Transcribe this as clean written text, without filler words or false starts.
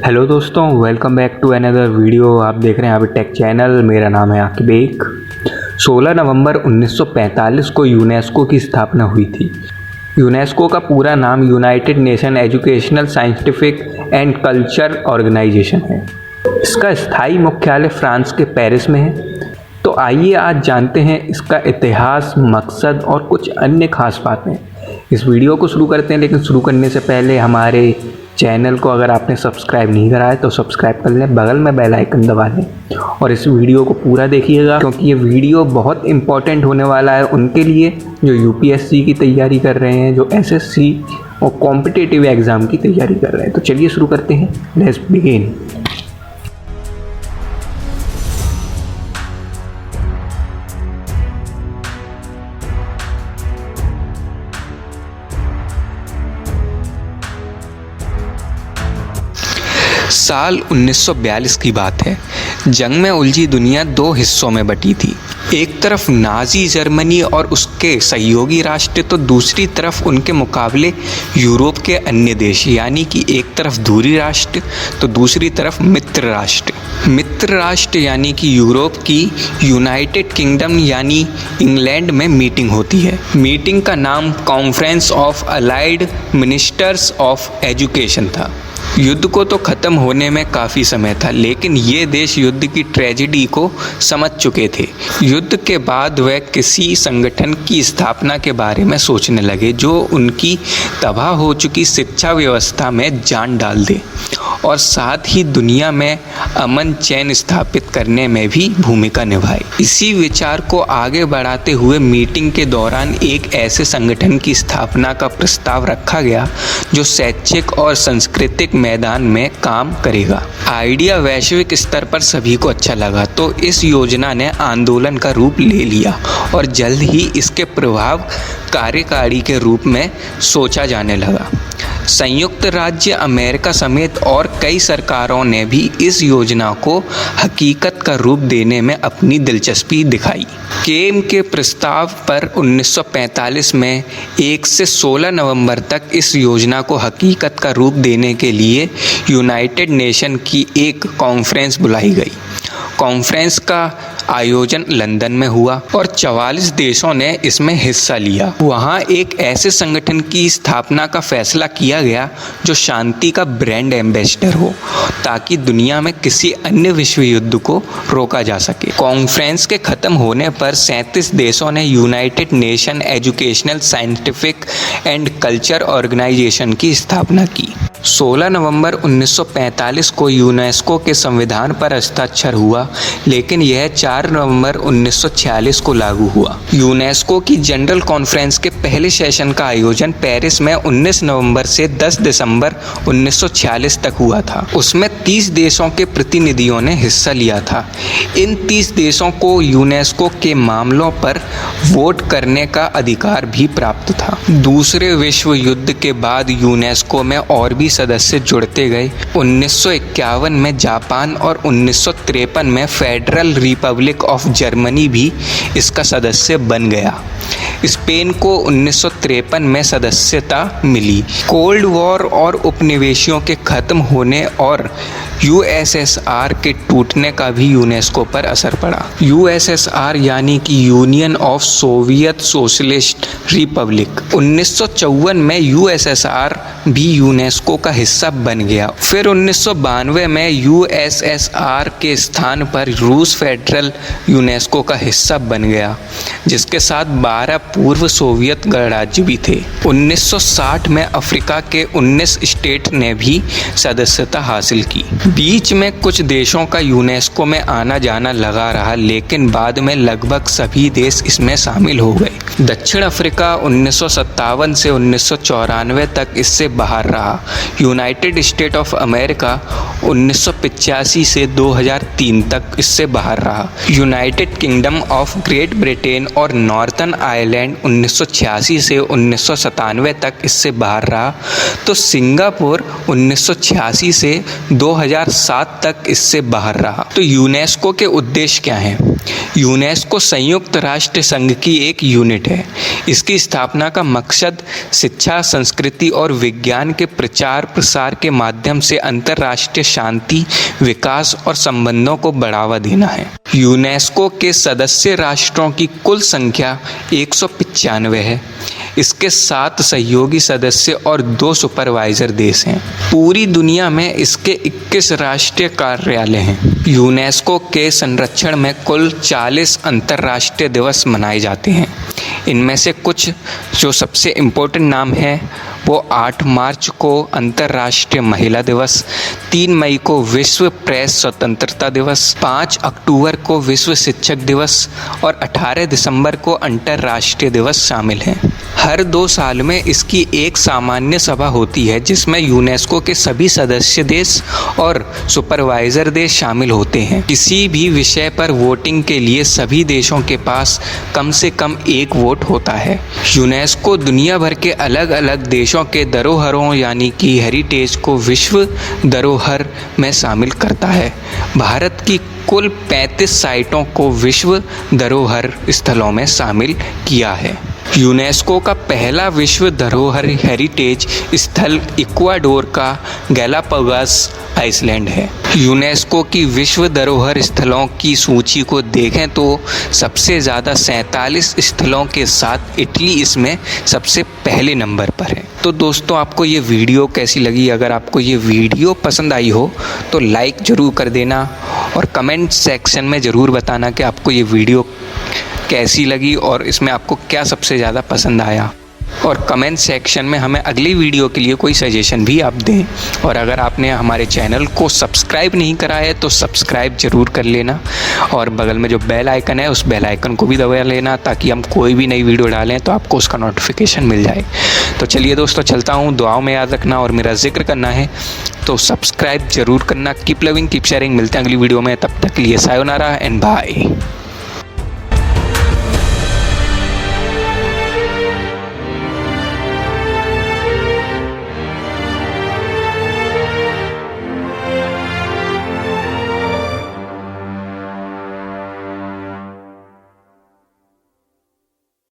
Hello दोस्तों, welcome back to another video. आप देख रहे हैं यहाँ पे टेक चैनल। मेरा नाम है आकिब बेग। 16 नवंबर 1945 को यूनेस्को की स्थापना हुई थी। यूनेस्को का पूरा नाम United Nation Educational Scientific and Culture Organization है। इसका स्थायी मुख्यालय फ्रांस के पेरिस में है। तो आइए आज जानते हैं इसका इतिहास, मकसद और कुछ अन्य खास बातें। इस वीडियो को शुरू करते हैं, लेकिन शुरू करने से पहले हमारे चैनल को अगर आपने सब्सक्राइब नहीं करा है तो सब्सक्राइब कर लें, बगल में बेल आइकन दबा लें और इस वीडियो को पूरा देखिएगा, क्योंकि ये वीडियो बहुत इंपॉर्टेंट होने वाला है उनके लिए जो यूपीएससी की तैयारी कर रहे हैं, जो एसएससी और कॉम्पिटिटिव एग्ज़ाम की तैयारी कर रहे हैं। तो चलिए शुरू करते हैं। Let's begin. साल 1942 की बात है। जंग में उलझी दुनिया दो हिस्सों में बटी थी। एक तरफ नाजी जर्मनी और उसके सहयोगी राष्ट्र, तो दूसरी तरफ उनके मुकाबले यूरोप के अन्य देश, यानी कि एक तरफ धुरी राष्ट्र तो दूसरी तरफ मित्र राष्ट्र। मित्र राष्ट्र यानी कि यूरोप की यूनाइटेड किंगडम यानी इंग्लैंड में मीटिंग होती है। मीटिंग का नाम conference of allied ministers of education था। युद्ध को तो ख़त्म होने में काफ़ी समय था, लेकिन ये देश युद्ध की ट्रेजेडी को समझ चुके थे। युद्ध के बाद वे किसी संगठन की स्थापना के बारे में सोचने लगे जो उनकी तबाह हो चुकी शिक्षा व्यवस्था में जान डाल दे और साथ ही दुनिया में अमन चैन स्थापित करने में भी भूमिका निभाए। इसी विचार को आगे बढ़ाते हुए मीटिंग के दौरान एक ऐसे संगठन की स्थापना का प्रस्ताव रखा गया जो शैक्षिक और सांस्कृतिक मैदान में काम करेगा। आइडिया वैश्विक स्तर पर सभी को अच्छा लगा, तो इस योजना ने आंदोलन का रूप ले लिया और जल्द ही इसके प्रभाव कार्यकारी के रूप में सोचा जाने लगा। संयुक्त राज्य अमेरिका समेत और कई सरकारों ने भी इस योजना को हकीकत का रूप देने में अपनी दिलचस्पी दिखाई। केम के प्रस्ताव पर 1945 में 1 से 16 नवंबर तक इस योजना को हकीकत का रूप देने के लिए यूनाइटेड नेशन की एक कॉन्फ्रेंस बुलाई गई। कॉन्फ्रेंस का आयोजन लंदन में हुआ और 44 देशों ने इसमें हिस्सा लिया। वहाँ एक ऐसे संगठन की स्थापना का फैसला किया गया जो शांति का ब्रांड एम्बेसडर हो, ताकि दुनिया में किसी अन्य विश्व युद्ध को रोका जा सके। कॉन्फ्रेंस के ख़त्म होने पर 37 देशों ने United Nation Educational Scientific and Culture Organization की स्थापना की। 16 नवंबर 1945 को यूनेस्को के संविधान पर हस्ताक्षर हुआ, लेकिन यह 4 नवंबर 1946 को लागू हुआ। यूनेस्को की जनरल कॉन्फ्रेंस के पहले सेशन का आयोजन पेरिस में 19 नवंबर से 10 दिसंबर 1946 तक हुआ था। उसमें 30 देशों के प्रतिनिधियों ने हिस्सा लिया था। इन 30 देशों को यूनेस्को के मामलों पर वोट करने का अधिकार भी प्राप्त था। दूसरे विश्व युद्ध के बाद यूनेस्को में और भी सदस्य जुड़ते गए। 1951 में जापान और 1953 में फेडरल रिपब्लिक ऑफ जर्मनी भी इसका सदस्य बन गया। स्पेन को 1953 में सदस्यता मिली। कोल्ड वॉर और उपनिवेशियों के खत्म होने और यूएसएसआर के टूटने का भी यूनेस्को पर असर पड़ा। यूएसएसआर यानी कि union of Soviet socialist Republic. 1954 में यूएसएसआर भी यूनेस्को का हिस्सा बन गया। फिर 1992 में यूएसएसआर के स्थान पर रूस फेडरल यूनेस्को का हिस्सा बन गया, जिसके साथ 12 पूर्व सोवियत गणराज्य भी थे। 1960 में अफ्रीका के 19 स्टेट ने भी सदस्यता हासिल की। बीच में कुछ देशों का यूनेस्को में आना जाना लगा रहा, लेकिन बाद में लगभग सभी देश इसमें शामिल हो गए। दक्षिण अफ्रीका 1957 से 1994 तक इससे बाहर रहा। यूनाइटेड स्टेट ऑफ अमेरिका 1985 से 2003 तक इससे बाहर रहा। United kingdom of great Britain और नॉर्थर्न आयरलैंड 1986 से 1997 तक इससे बाहर रहा। तो सिंगापुर 1986 से 2007 तक इससे बाहर रहा। तो यूनेस्को के उद्देश्य क्या हैं? यूनेस्को संयुक्त राष्ट्र संघ की एक यूनिट है। इसकी स्थापना का मकसद शिक्षा, संस्कृति और विज्ञान के प्रचार प्रसार के माध्यम से अंतर्राष्ट्रीय शांति, विकास और संबंधों को बढ़ावा देना है। यूनेस्को के सदस्य राष्ट्रों की कुल संख्या 195 है। इसके 7 सहयोगी सदस्य और 2 सुपरवाइजर देश हैं। पूरी दुनिया में इसके 21 राष्ट्रीय कार्यालय हैं। यूनेस्को के संरक्षण में कुल 40 अंतर्राष्ट्रीय दिवस मनाए जाते हैं। इनमें से कुछ जो सबसे इम्पोर्टेंट नाम है वो 8 मार्च को अंतर्राष्ट्रीय महिला दिवस, 3 मई को विश्व प्रेस स्वतंत्रता दिवस, 5 अक्टूबर को विश्व शिक्षक दिवस और 18 दिसंबर को अंतर्राष्ट्रीय दिवस शामिल हैं। हर 2 साल में इसकी एक सामान्य सभा होती है जिसमें यूनेस्को के सभी सदस्य देश और सुपरवाइजर देश शामिल होते हैं। किसी भी विषय पर वोटिंग के लिए सभी देशों के पास कम से कम 1 वोट होता है। यूनेस्को दुनिया भर के अलग अलग देशों के धरोहरों यानी कि हेरिटेज को विश्व धरोहर में शामिल करता है। भारत की कुल 35 साइटों को विश्व धरोहर स्थलों में शामिल किया है। यूनेस्को का पहला विश्व धरोहर हेरिटेज स्थल इक्वाडोर का गैलापागोस आइसलैंड है। यूनेस्को की विश्व धरोहर स्थलों की सूची को देखें तो सबसे ज़्यादा 47 स्थलों के साथ इटली इसमें सबसे पहले नंबर पर है। तो दोस्तों, आपको ये वीडियो कैसी लगी? अगर आपको ये वीडियो पसंद आई हो तो लाइक ज़रूर कर देना और कमेंट सेक्शन में ज़रूर बताना कि आपको ये वीडियो कैसी लगी और इसमें आपको क्या सबसे ज़्यादा पसंद आया। और कमेंट सेक्शन में हमें अगली वीडियो के लिए कोई सजेशन भी आप दें। और अगर आपने हमारे चैनल को सब्सक्राइब नहीं करा है तो सब्सक्राइब ज़रूर कर लेना और बगल में जो बेल आइकन है उस बेल आइकन को भी दबा लेना ताकि हम कोई भी नई वीडियो डालें तो आपको उसका नोटिफिकेशन मिल जाए। तो चलिए दोस्तों, चलता हूँ। दुआओं में याद रखना और मेरा जिक्र करना है तो सब्सक्राइब ज़रूर करना। Keep loving, keep sharing. मिलते हैं अगली वीडियो में, तब तक के लिए सायोनारा एंड बाय।